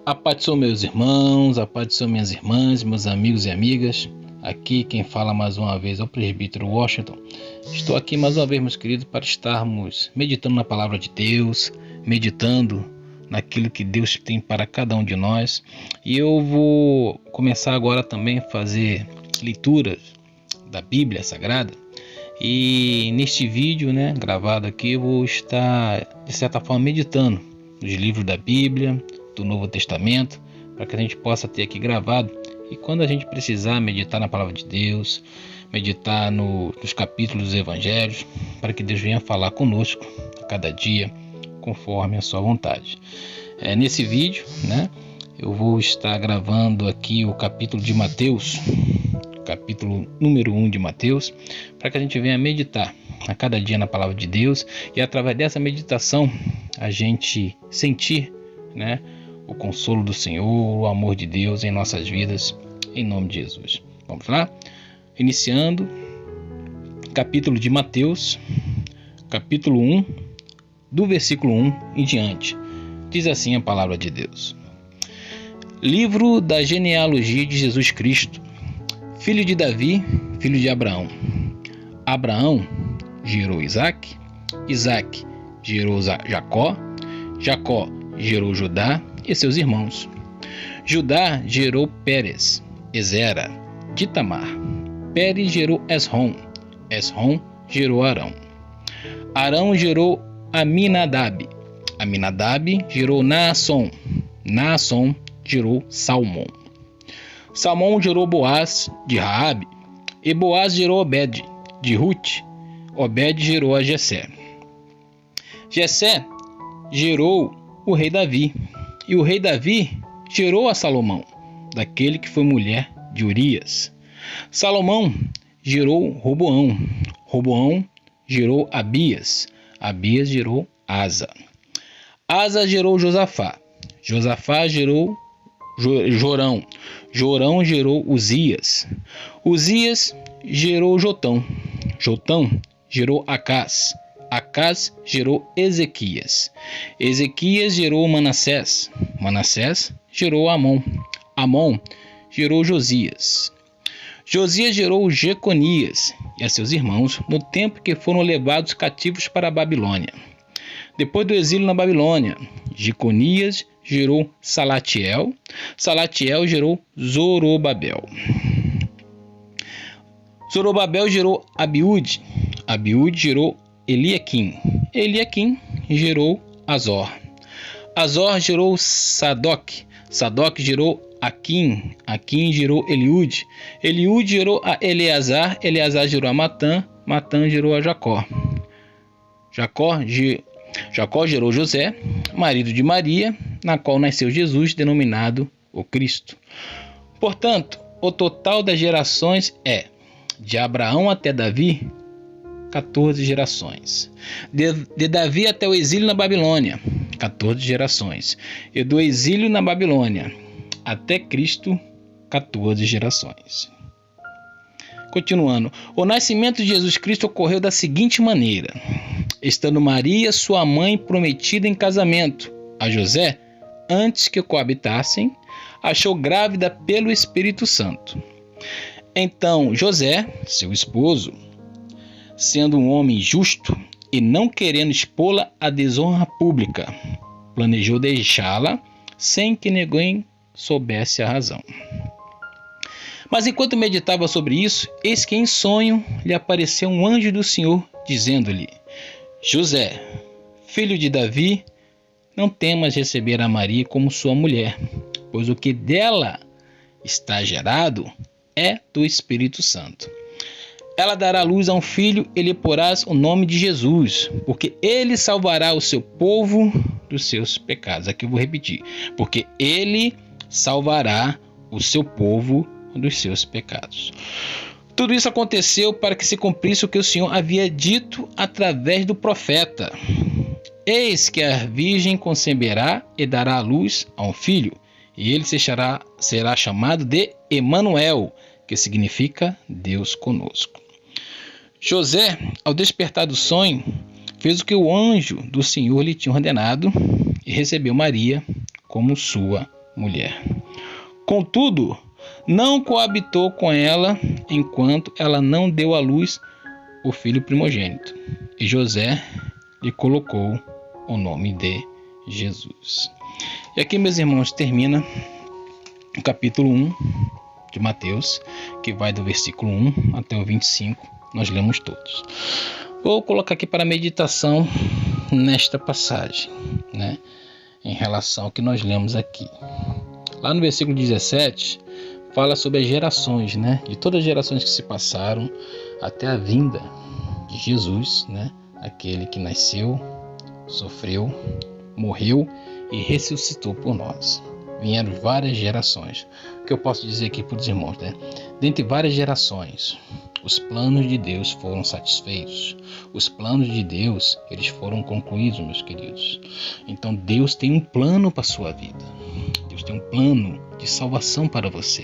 A paz do Senhor, meus irmãos, a paz do Senhor, minhas irmãs, meus amigos e amigas. Aqui quem fala mais uma vez é o presbítero Washington. Estou aqui mais uma vez, meus queridos, para estarmos meditando na palavra de Deus, meditando naquilo que Deus tem para cada um de nós. E eu vou começar agora também a fazer leituras da Bíblia Sagrada. E neste vídeo, gravado aqui, eu vou estar, de certa forma, meditando nos livros da Bíblia, do Novo Testamento, para que a gente possa ter aqui gravado, e quando a gente precisar meditar na palavra de Deus, meditar nos capítulos dos evangelhos, para que Deus venha falar conosco a cada dia, conforme a sua vontade. Nesse vídeo, eu vou estar gravando aqui o capítulo de Mateus, capítulo número 1 de Mateus, para que a gente venha meditar a cada dia na palavra de Deus, e através dessa meditação a gente sentir, o consolo do Senhor, o amor de Deus em nossas vidas, em nome de Jesus. Vamos lá? Iniciando, capítulo de Mateus, capítulo 1, do versículo 1 em diante. Diz assim a palavra de Deus. Livro da genealogia de Jesus Cristo, filho de Davi, filho de Abraão. Abraão gerou Isaque, Isaque gerou Jacó, Jacó gerou Judá e seus irmãos. Judá gerou Pérez, Ezera, de Tamar. Pérez gerou Esrom, Esrom gerou Arão. Arão gerou Aminadab, Aminadab gerou Naasson, Naasson gerou Salmão. Salmão gerou Boaz, de Raabe, e Boaz gerou Obed, de Ruth. Obed gerou a Jessé. Jessé gerou o rei Davi, e o rei Davi gerou a Salomão, daquele que foi mulher de Urias. Salomão gerou Roboão, Roboão gerou Abias, Abias gerou Asa. Asa gerou Josafá, Josafá gerou Jorão, Jorão gerou Uzias, Uzias gerou Jotão, Jotão gerou Acás, Acás gerou Ezequias, Ezequias gerou Manassés, Manassés gerou Amon, Amon gerou Josias, Josias gerou Jeconias e a seus irmãos no tempo que foram levados cativos para a Babilônia. Depois do exílio na Babilônia, Jeconias gerou Salatiel, Salatiel gerou Zorobabel. Zorobabel gerou Abiúde, Abiúde gerou Eliaquim, Eliaquim gerou Azor, Azor gerou Sadoc, Sadoc gerou Aquim, Aquim gerou Eliúde, Eliúde gerou a Eleazar, Eleazar gerou a Matã, Matã gerou a Jacó. Jacó gerou José, marido de Maria, na qual nasceu Jesus, denominado o Cristo. Portanto, o total das gerações é, de Abraão até Davi, 14 gerações. De Davi até o exílio na Babilônia, 14 gerações. E do exílio na Babilônia até Cristo, 14 gerações. Continuando, o nascimento de Jesus Cristo ocorreu da seguinte maneira: estando Maria, sua mãe, prometida em casamento a José, antes que coabitassem, achou grávida pelo Espírito Santo. Então José, seu esposo, sendo um homem justo e não querendo expô-la à desonra pública, planejou deixá-la sem que ninguém soubesse a razão. Mas enquanto meditava sobre isso, eis que em sonho lhe apareceu um anjo do Senhor, dizendo-lhe: José, filho de Davi, não temas receber a Maria como sua mulher, pois o que dela está gerado é do Espírito Santo. Ela dará luz a um filho e lhe porás o nome de Jesus, porque ele salvará o seu povo dos seus pecados. Aqui eu vou repetir: porque ele salvará o seu povo dos seus pecados. Tudo isso aconteceu para que se cumprisse o que o Senhor havia dito através do profeta: eis que a virgem conceberá e dará à luz a um filho, e ele será chamado de Emanuel, que significa Deus conosco. José, ao despertar do sonho, fez o que o anjo do Senhor lhe tinha ordenado e recebeu Maria como sua mulher. Contudo, não coabitou com ela enquanto ela não deu à luz o filho primogênito. E José lhe colocou o nome de Jesus. E aqui, meus irmãos, termina o capítulo 1 de Mateus, que vai do versículo 1 até o 25. Nós lemos todos. Vou colocar aqui para meditação nesta passagem, né, em relação ao que nós lemos aqui. Lá no versículo 17, fala sobre as gerações, né, de todas as gerações que se passaram até a vinda de Jesus, né, aquele que nasceu, sofreu, morreu e ressuscitou por nós. Vieram várias gerações. O que eu posso dizer aqui para os irmãos, né? Dentre várias gerações, os planos de Deus foram satisfeitos. Os planos de Deus, eles foram concluídos, meus queridos. Então Deus tem um plano para a sua vida. Deus tem um plano de salvação para você.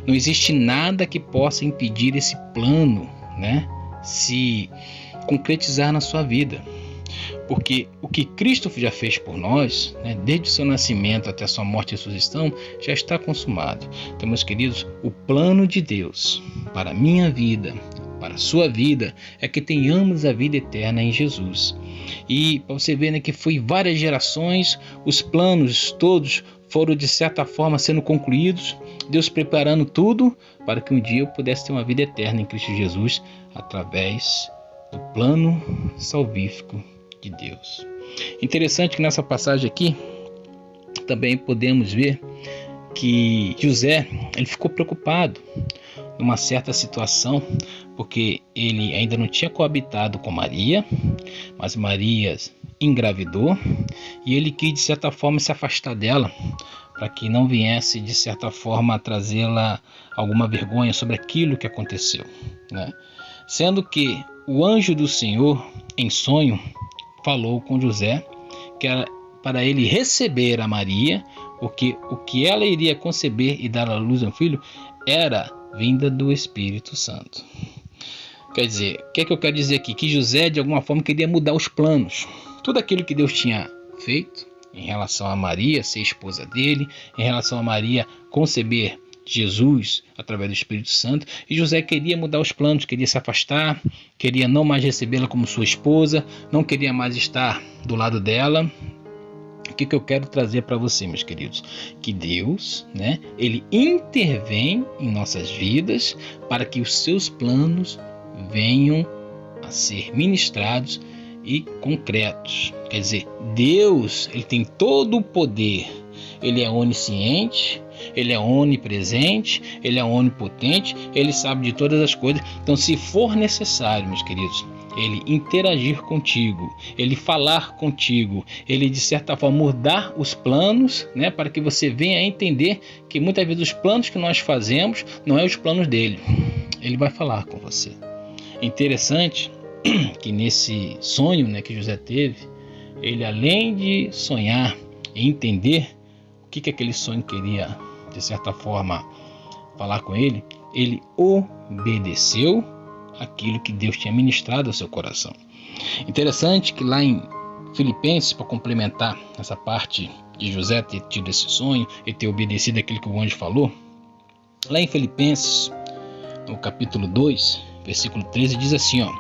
Não existe nada que possa impedir esse plano, né, se concretizar na sua vida. Porque o que Cristo já fez por nós, né, desde o seu nascimento até a sua morte e ressurreição, já está consumado. Então, meus queridos, o plano de Deus para a minha vida, para a sua vida, é que tenhamos a vida eterna em Jesus. E para você ver, né, que foi várias gerações, os planos todos foram de certa forma sendo concluídos, Deus preparando tudo para que um dia eu pudesse ter uma vida eterna em Cristo Jesus através do plano salvífico de Deus. Interessante que nessa passagem aqui também podemos ver que José, ele ficou preocupado numa certa situação, porque ele ainda não tinha coabitado com Maria, mas Maria engravidou e ele quis de certa forma se afastar dela, para que não viesse de certa forma a trazê-la alguma vergonha sobre aquilo que aconteceu, né? Sendo que o anjo do Senhor em sonho falou com José que era para ele receber a Maria, porque o que ela iria conceber e dar à luz a um filho era vinda do Espírito Santo. Quer dizer, o que é que eu quero dizer aqui? Que José de alguma forma queria mudar os planos. Tudo aquilo que Deus tinha feito em relação a Maria ser esposa dele, em relação a Maria conceber Jesus através do Espírito Santo, e José queria mudar os planos, queria se afastar, queria não mais recebê-la como sua esposa, não queria mais estar do lado dela. O que eu quero trazer para você, meus queridos? Que Deus, né, ele intervém em nossas vidas para que os seus planos venham a ser ministrados e concretos. Quer dizer, Deus, ele tem todo o poder, ele é onisciente, ele é onipresente, ele é onipotente, ele sabe de todas as coisas. Então, se for necessário, meus queridos, ele interagir contigo, ele falar contigo, ele de certa forma mudar os planos, né, para que você venha a entender que muitas vezes os planos que nós fazemos não é os planos dele. Ele vai falar com você. É interessante que nesse sonho, né, que José teve, ele além de sonhar e entender o que aquele sonho queria de certa forma falar com ele, ele obedeceu aquilo que Deus tinha ministrado ao seu coração. Interessante que lá em Filipenses, para complementar essa parte de José ter tido esse sonho e ter obedecido aquilo que o anjo falou, lá em Filipenses, no capítulo 2, versículo 13, diz assim, ó: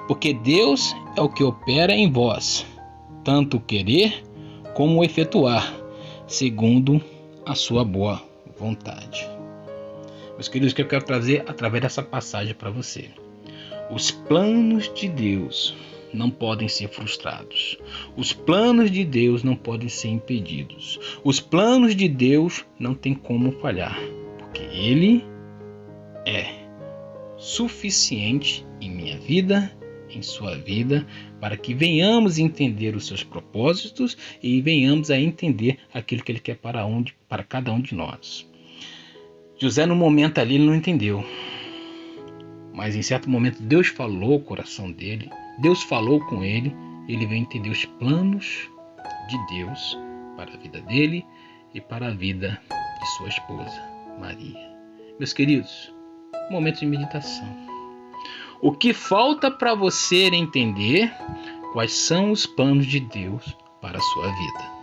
porque Deus é o que opera em vós, tanto o querer como o efetuar, segundo a sua boa vontade. Meus queridos, o que eu quero trazer através dessa passagem para você: os planos de Deus não podem ser frustrados. Os planos de Deus não podem ser impedidos. Os planos de Deus não tem como falhar, porque Ele é suficiente em minha vida, em sua vida, para que venhamos entender os seus propósitos e venhamos a entender aquilo que Ele quer para cada um de nós. José, no momento ali, ele não entendeu. Mas em certo momento Deus falou o coração dele, Deus falou com ele, ele veio entender os planos de Deus para a vida dele e para a vida de sua esposa, Maria. Meus queridos, momento de meditação. O que falta para você entender quais são os planos de Deus para a sua vida?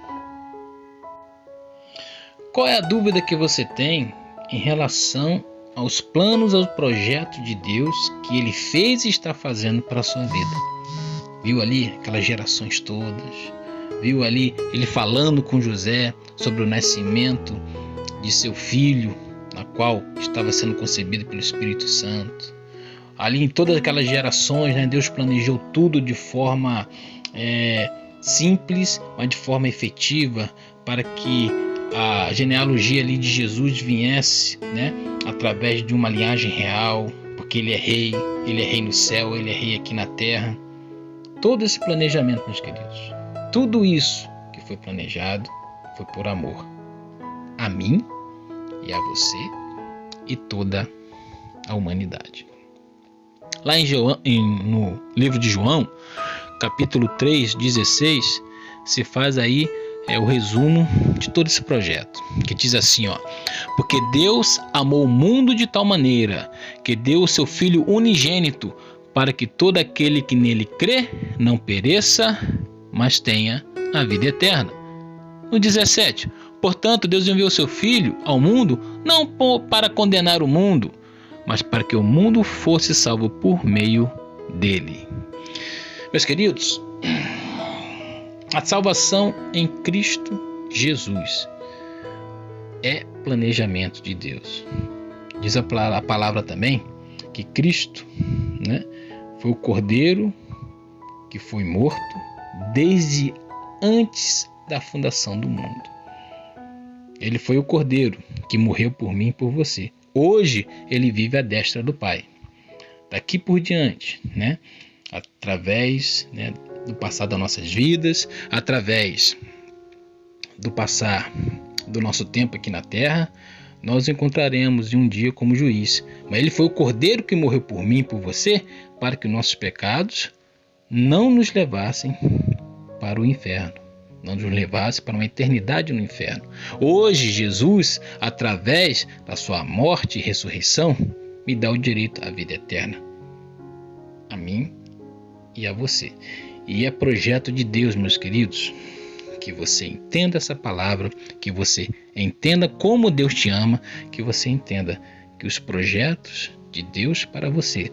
Qual é a dúvida que você tem em relação aos planos, aos projetos de Deus que Ele fez e está fazendo para a sua vida? Viu ali aquelas gerações todas? Viu ali Ele falando com José sobre o nascimento de seu filho, na qual estava sendo concebido pelo Espírito Santo? Ali em todas aquelas gerações, né, Deus planejou tudo de forma simples, mas de forma efetiva, para que a genealogia ali de Jesus viesse, né, através de uma linhagem real, porque Ele é rei no céu, Ele é rei aqui na terra. Todo esse planejamento, meus queridos, tudo isso que foi planejado foi por amor a mim e a você e toda a humanidade. Lá no livro de João, capítulo 3, 16, se faz aí o resumo de todo esse projeto, que diz assim, porque Deus amou o mundo de tal maneira que deu o seu Filho unigênito, para que todo aquele que nele crê não pereça, mas tenha a vida eterna. No 17, portanto, Deus enviou seu Filho ao mundo não para condenar o mundo, mas para que o mundo fosse salvo por meio dele. Meus queridos, a salvação em Cristo Jesus é planejamento de Deus. Diz a palavra também que Cristo, né, foi o Cordeiro que foi morto desde antes da fundação do mundo. Ele foi o Cordeiro que morreu por mim e por você. Hoje ele vive à destra do Pai. Daqui por diante, né, através, né, do passar das nossas vidas, através do passar do nosso tempo aqui na terra, nós encontraremos um dia como juiz. Mas ele foi o Cordeiro que morreu por mim e por você, para que os nossos pecados não nos levassem para o inferno, não nos levassem para uma eternidade no inferno. Hoje Jesus, através da sua morte e ressurreição, me dá o direito à vida eterna, a mim e a você. E é projeto de Deus, meus queridos, que você entenda essa palavra, que você entenda como Deus te ama, que você entenda que os projetos de Deus para você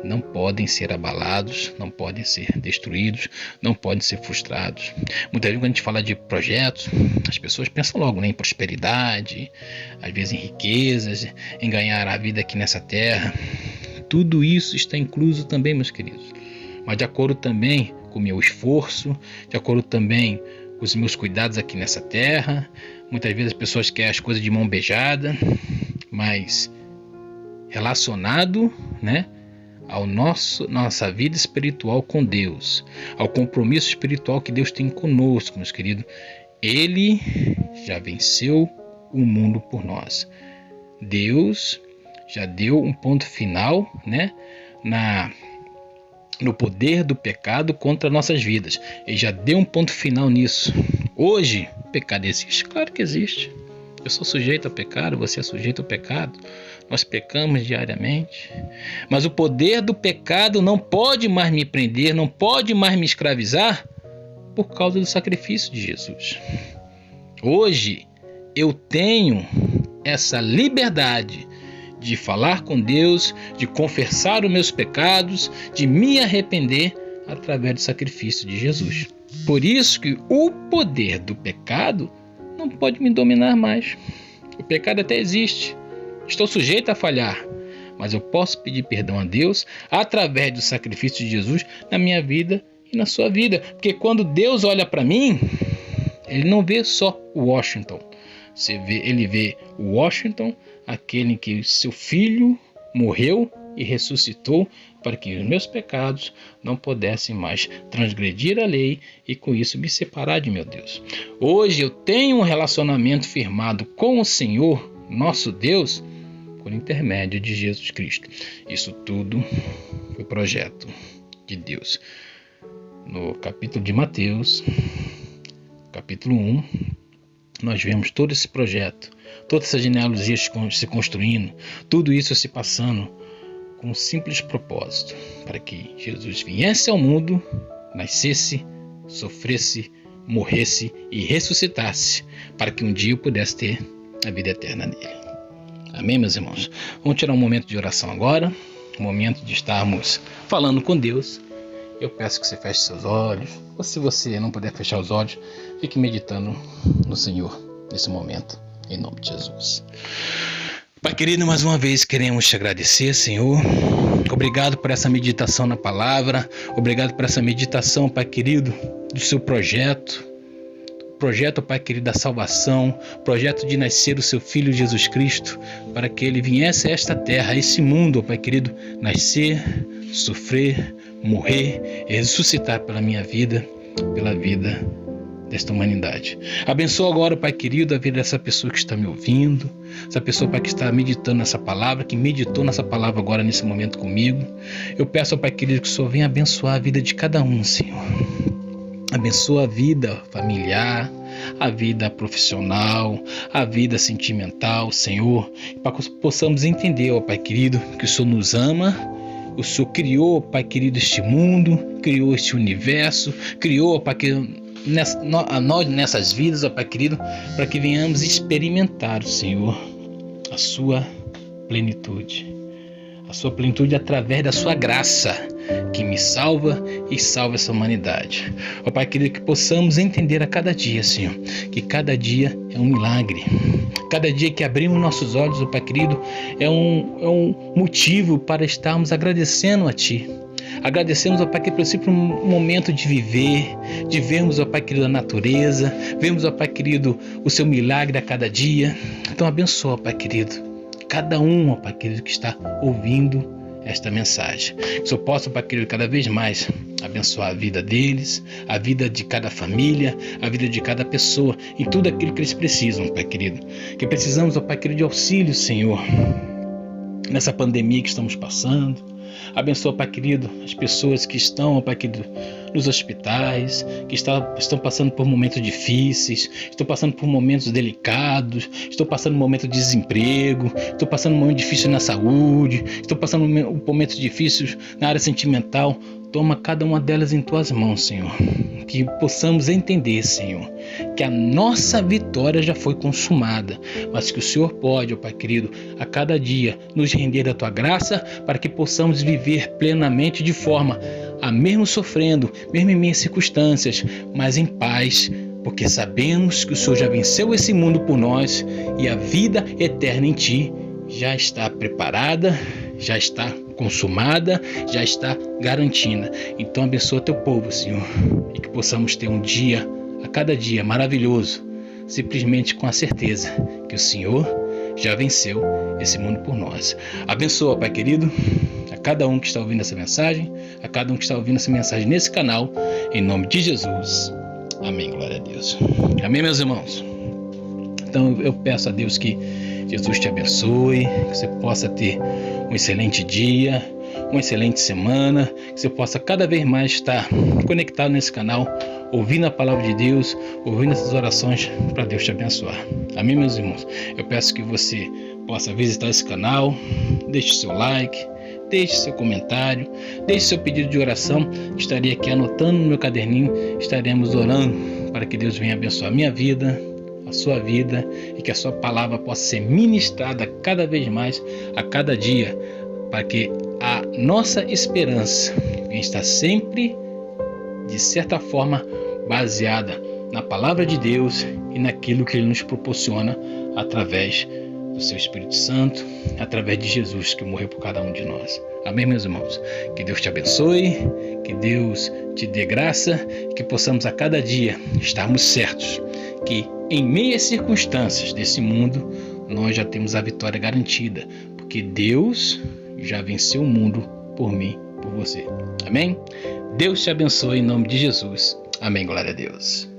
não podem ser abalados, não podem ser destruídos, não podem ser frustrados. Muitas vezes quando a gente fala de projetos, as pessoas pensam logo, né, em prosperidade, às vezes em riquezas, em ganhar a vida aqui nessa terra. Tudo isso está incluso também, meus queridos, mas de acordo também com o meu esforço, de acordo também com os meus cuidados aqui nessa terra. Muitas vezes as pessoas querem as coisas de mão beijada, mas relacionado, né, ao nossa vida espiritual com Deus, ao compromisso espiritual que Deus tem conosco, meus queridos. Ele já venceu o mundo por nós. Deus já deu um ponto final, né, no poder do pecado contra nossas vidas. Ele já deu um ponto final nisso. Hoje, o pecado existe? Claro que existe. Eu sou sujeito ao pecado, você é sujeito ao pecado. Nós pecamos diariamente. Mas o poder do pecado não pode mais me prender, não pode mais me escravizar por causa do sacrifício de Jesus. Hoje, eu tenho essa liberdade de falar com Deus, de confessar os meus pecados, de me arrepender através do sacrifício de Jesus. Por isso que o poder do pecado não pode me dominar mais. O pecado até existe, estou sujeito a falhar, mas eu posso pedir perdão a Deus através do sacrifício de Jesus na minha vida e na sua vida. Porque quando Deus olha para mim, Ele não vê só o Washington. Ele vê o Washington, aquele em que seu filho morreu e ressuscitou para que os meus pecados não pudessem mais transgredir a lei e com isso me separar de meu Deus. Hoje eu tenho um relacionamento firmado com o Senhor, nosso Deus, por intermédio de Jesus Cristo. Isso tudo foi projeto de Deus. No capítulo de Mateus, capítulo 1, nós vemos todo esse projeto, toda essa genealogia se construindo, tudo isso se passando com um simples propósito, para que Jesus viesse ao mundo, nascesse, sofresse, morresse e ressuscitasse, para que um dia eu pudesse ter a vida eterna nele. Amém, meus irmãos? Vamos tirar um momento de oração agora, um momento de estarmos falando com Deus. Eu peço que você feche seus olhos, ou se você não puder fechar os olhos, fique meditando no Senhor nesse momento, em nome de Jesus. Pai querido, mais uma vez queremos te agradecer, Senhor. Obrigado por essa meditação na palavra, obrigado por essa meditação, Pai querido, do seu projeto, Pai querido, da salvação, projeto de nascer o seu Filho Jesus Cristo, para que ele viesse a esta terra, a esse mundo, Pai querido, nascer, sofrer, morrer e ressuscitar pela minha vida, pela vida desta humanidade. Abençoa agora, Pai querido, a vida dessa pessoa que está me ouvindo, essa pessoa, Pai, que está meditando nessa palavra, que meditou nessa palavra agora nesse momento comigo. Eu peço, Pai querido, que o Senhor venha abençoar a vida de cada um, Senhor. Abençoa a vida familiar, a vida profissional, a vida sentimental, Senhor, para que possamos entender, ó Pai querido, que o Senhor nos ama. O Senhor criou, Pai querido, este mundo, criou este universo, criou, Pai querido, nós nessas vidas, ó Pai querido, para que venhamos experimentar, Senhor, a sua plenitude através da sua graça, que me salva e salva essa humanidade. Ó Pai querido, que possamos entender a cada dia, Senhor, que cada dia é um milagre. Cada dia que abrimos nossos olhos, ó Pai querido, é um motivo para estarmos agradecendo a Ti. Agradecemos, ó Pai querido, por um momento de viver, de vermos, ó Pai querido, a natureza, vemos, ó Pai querido, o Seu milagre a cada dia. Então abençoa, ó Pai querido, cada um, ó Pai querido, que está ouvindo esta mensagem. Que o Senhor possa, Pai querido, cada vez mais abençoar a vida deles, a vida de cada família, a vida de cada pessoa, em tudo aquilo que eles precisam, Pai querido. Que precisamos, ó Pai querido, de auxílio, Senhor, nessa pandemia que estamos passando. Abençoa, Pai querido, as pessoas que estão, ó Pai querido, nos hospitais, que estão passando por momentos difíceis, estão passando por momentos delicados, estão passando por momentos de desemprego, estão passando por momentos difíceis na saúde, estão passando por momentos difíceis na área sentimental. Toma cada uma delas em Tuas mãos, Senhor. Que possamos entender, Senhor, que a nossa vitória já foi consumada, mas que o Senhor pode, ó Pai querido, a cada dia nos render da Tua graça, para que possamos viver plenamente de forma a mesmo sofrendo, mesmo em minhas circunstâncias, mas em paz, porque sabemos que o Senhor já venceu esse mundo por nós e a vida eterna em Ti já está preparada, já está consumada, já está garantida. Então abençoa Teu povo, Senhor, e que possamos ter um dia, a cada dia, maravilhoso, simplesmente com a certeza que o Senhor já venceu esse mundo por nós. Abençoa, Pai querido, a cada um que está ouvindo essa mensagem, a cada um que está ouvindo essa mensagem nesse canal, em nome de Jesus. Amém, glória a Deus. Amém, meus irmãos? Então eu peço a Deus que Jesus te abençoe, que você possa ter um excelente dia, uma excelente semana, que você possa cada vez mais estar conectado nesse canal, ouvindo a palavra de Deus, ouvindo essas orações para Deus te abençoar. Amém, meus irmãos? Eu peço que você possa visitar esse canal, deixe seu like, deixe seu comentário, deixe seu pedido de oração. Estarei aqui anotando no meu caderninho, estaremos orando para que Deus venha abençoar a minha vida, a sua vida, e que a sua palavra possa ser ministrada cada vez mais, a cada dia, para que a nossa esperança venha estar sempre, de certa forma, baseada na palavra de Deus e naquilo que Ele nos proporciona através do Seu Espírito Santo, através de Jesus que morreu por cada um de nós. Amém, meus irmãos? Que Deus te abençoe, que Deus te dê graça, que possamos a cada dia estarmos certos que em meias circunstâncias desse mundo nós já temos a vitória garantida, porque Deus já venceu o mundo por mim, por você. Amém? Deus te abençoe em nome de Jesus. Amém, glória a Deus.